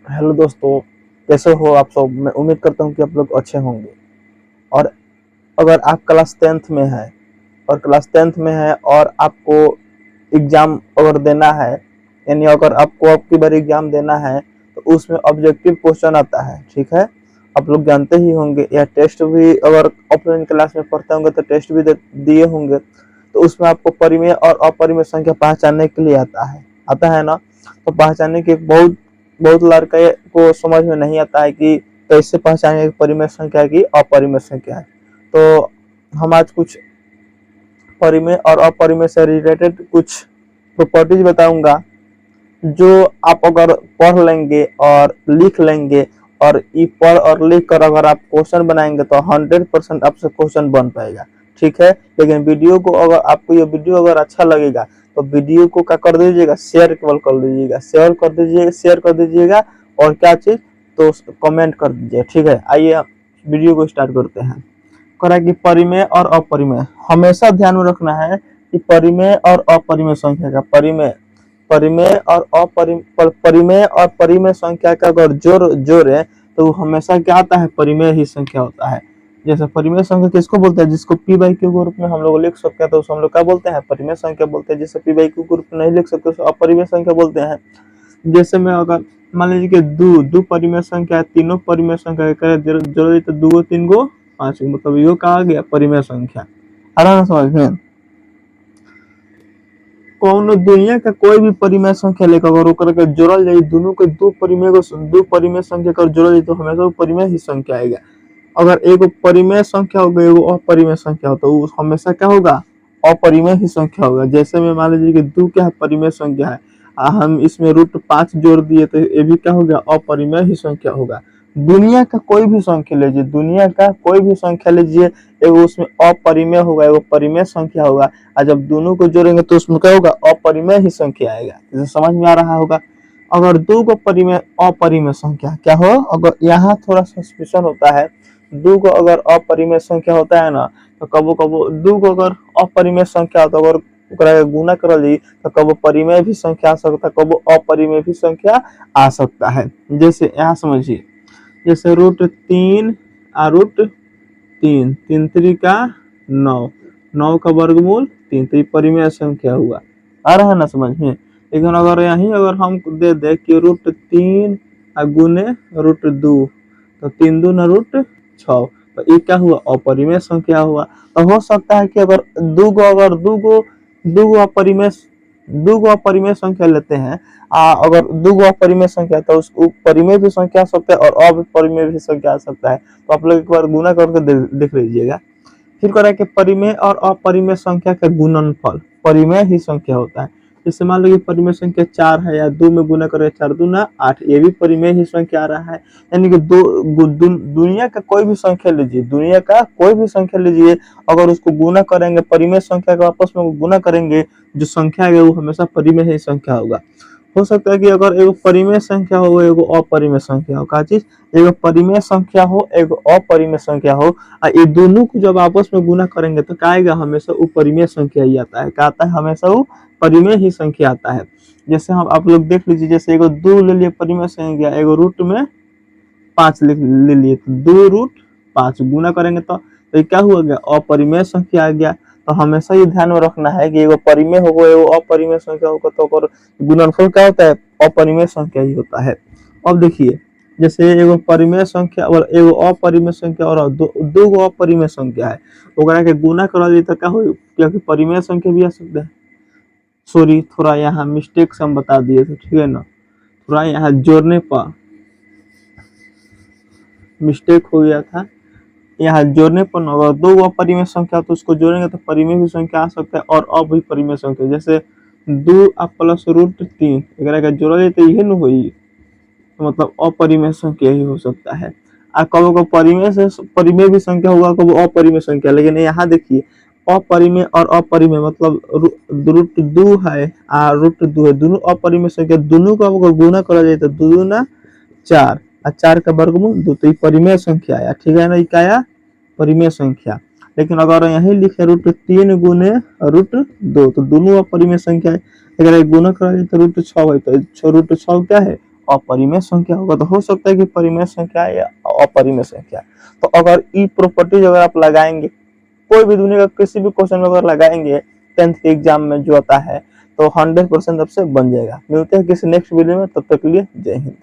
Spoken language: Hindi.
हेलो दोस्तों, कैसे हो आप सब। मैं उम्मीद करता हूँ कि आप लोग अच्छे होंगे। और अगर आप क्लास टेंथ में हैं और आपको एग्ज़ाम अगर देना है, यानी अगर आपको अब की बार एग्ज़ाम देना है तो उसमें ऑब्जेक्टिव क्वेश्चन आता है। ठीक है, आप लोग जानते ही होंगे, या टेस्ट भी अगर ऑफलाइन क्लास में पढ़ते होंगे तो टेस्ट भी दिए होंगे। तो उसमें आपको परिमेय और अपरिमेय संख्या पहचानने के लिए आता है ना। तो पहचानने की बहुत बहुत लड़के को समझ में नहीं आता है कि कैसे पहचाने परिमेय संख्या की अपरिमेय संख्या है। तो हम आज कुछ परिमेय और अपरिमेय से रिलेटेड कुछ प्रॉपर्टीज बताऊंगा, जो आप अगर पढ़ लेंगे और लिख लेंगे और ये पढ़ और लिख कर अगर आप क्वेश्चन बनाएंगे तो 100% आपसे क्वेश्चन बन पाएगा। ठीक है, लेकिन वीडियो को अगर आपको ये वीडियो अगर अच्छा लगेगा तो वीडियो को क्या कर दीजिएगा, शेयर केवल कर दीजिएगा, शेयर कर दीजिएगा। और क्या चीज, तो कमेंट कर दीजिए। ठीक है, आइए वीडियो को स्टार्ट करते हैं। करा कि परिमेय और अपरिमेय हमेशा ध्यान में रखना है कि परिमेय और अपरिमेय संख्या का परिमेय और परिमेय संख्या का अगर जोड़े तो वो हमेशा क्या आता है, परिमेय ही संख्या होता है। जैसे परिमेय संख्या किसको बोलते हैं, जिसको पी बाई क्यू के रूप में हम लोग लिख सकते हैं तो उसे हम लोग क्या बोलते हैं, परिमेय संख्या बोलते हैं। जिसे पी बाई क्यू के रूप में नहीं लिख सकते उसे अपरिमेय संख्या बोलते हैं। जैसे में अगर मान लीजिए कि दो परिमेय संख्या है, तीनों परिमेय संख्या जोड़ तो दो तीन गो पांच, मतलब यो कहा गया परिमेय संख्या। आ रहा ना समझ में। कौन दुनिया का कोई भी परिमेय संख्या लेकर अगर ओकर के जोड़ल जाए, दोनों के दो परिमेय संख्या कर जोड़ल जाए तो हमेशा वो परिमेय ही संख्या आएगा। अगर एगो परिमेय संख्या होगा एगो अपरिमेय संख्या हो तो वो हमेशा क्या होगा, अपरिमेय ही संख्या होगा। जैसे में मान लीजिए कि दो क्या है, परिमेय संख्या है, हम इसमें √5 जोड़ दिए तो ये भी क्या हो गया, अपरिमेय ही संख्या होगा। दुनिया का कोई भी संख्या लीजिए, एगो उसमें अपरिमेय होगा, एगो परिमेय संख्या होगा। और जब दोनों को जोड़ेंगे तो उसमें क्या होगा, अपरिमेय ही संख्या आएगा। जैसे समझ में आ रहा होगा। अगर दो को परिमेय अपरिमेय संख्या क्या हो, अगर यहाँ थोड़ा सस्पेंशन होता है, दो को अगर अपरिमेय संख्या होता है ना तो कबो कबो दो को अगर अपरिमेय संख्या हो तो अगर गुना करल जाई तो कबो परिमेय भी संख्या आ सकता है, कबो अपरिमेय भी संख्या आ सकता है। जैसे यहाँ समझिए, जैसे √3 और √3, 3×3 = 9, 9 का वर्गमूल 3, तो ये परिमेय संख्या हुआ। आ रहा है ना समझ में। लेकिन अगर यहीं अगर हम दे दे कि √3 गुने √2 तो 3×2 = 6, तो ये क्या हुआ, अपरिमेय संख्या हुआ। तो हो सकता है कि अगर दो गो अपरिमेय संख्या लेते हैं, अगर दो गो अपरिमेय संख्या तो उसको परिमेय भी संख्या आ सकता है और अपरिमेय भी संख्या आ सकता है। तो आप लोग एक बार गुना करके देख लीजिएगा। फिर करें कि परिमेय और अपरिमेय संख्या का गुणनफल परिमेय ही संख्या होता है। जैसे मान लो कि परिमेय संख्या 4 है, या 2 में गुना करें 4 दूना 8, ये भी परिमेय ही संख्या आ रहा है। यानी कि दुनिया का कोई भी संख्या लीजिए, अगर उसको गुना करेंगे, परिमेय संख्या को आपस में गुना करेंगे, जो संख्या है वो हमेशा परिमेय ही संख्या होगा। हो सकता है कि अगर एगो परिमेय संख्या हो एगो अपरिमेय संख्या हो, का चीज, एगो परिमेय संख्या हो एगो अपरिमेय संख्या हो, ये दोनों को जब आपस में गुना करेंगे तो क्या आएगा, हमेशा वो परिमेय संख्या ही आता है। क्या आता है, हमेशा वो परिमेय ही संख्या आता है। जैसे हम आप लोग देख लीजिए, जैसे एगो 2 ले लिए परिमेय संख्या, एगो रूट में 5 ले लिए तो 2√5 गुना करेंगे तो ये क्या हुआ गया, अपरिमेय संख्या आ गया। तो हमेशा ये ध्यान में रखना है कि एगो परिमेय होगा एगो अपरिमेय संख्या होगा तो ओकर गुणनफल क्या होता है, अपरिमेय संख्या ही होता है। अब देखिए, जैसे एगो परिमेय संख्या और एगो अपरिमेय संख्या और दो गो अपरिमेय संख्या है, ओकरा के गुना करल जाए तो क्या होई, क्योंकि परिमेय संख्या भी आ सकता है। सॉरी, थोड़ा यहाँ मिस्टेक से हम बता दिए थे, ठीक है ना, थोड़ा यहाँ जोड़ने पर मिस्टेक हो गया था। यहाँ जोड़ने पर अगर दो अपरिमेय संख्या तो उसको जोड़ेंगे तो परिमेय भी संख्या आ सकता है और अपरिमेय संख्या। जैसे 2 प्लस √3 एक जोड़ा तो यही न हुई, तो मतलब अपरिमेय संख्या ही हो सकता है। कबो को परिमेय भी संख्या होगा, कबो अपरिमेय संख्या। लेकिन यहाँ देखिए, अपरिमेय और अपरिमेय मतलब √2 है और √2 है, दोनों अपरिमेय संख्या, दोनों का अगर गुना करा जाए तो 2 दूना 4 और 4 का वर्गमूल 2, तो ये परिमेय संख्या आया। ठीक है ना, ये क्या आया, परिमेय संख्या। लेकिन अगर यहीं लिखे √3 गुने √2 तो दोनों अपरिमेय संख्या है। अगर गुना करा जाए तो √6 है, तो √6 क्या है, अपरिमेय संख्या होगा, तो हो सकता है कि परिमेय संख्या या अपरिमेय संख्या। तो अगर ई प्रॉपर्टीज अगर आप लगाएंगे, कोई भी दुनिया का किसी भी क्वेश्चन में अगर लगाएंगे 10th के एग्जाम में जो आता है, तो 100% आपसे बन जाएगा। मिलते हैं किसी नेक्स्ट वीडियो में, तब तक के लिए जय हिंद।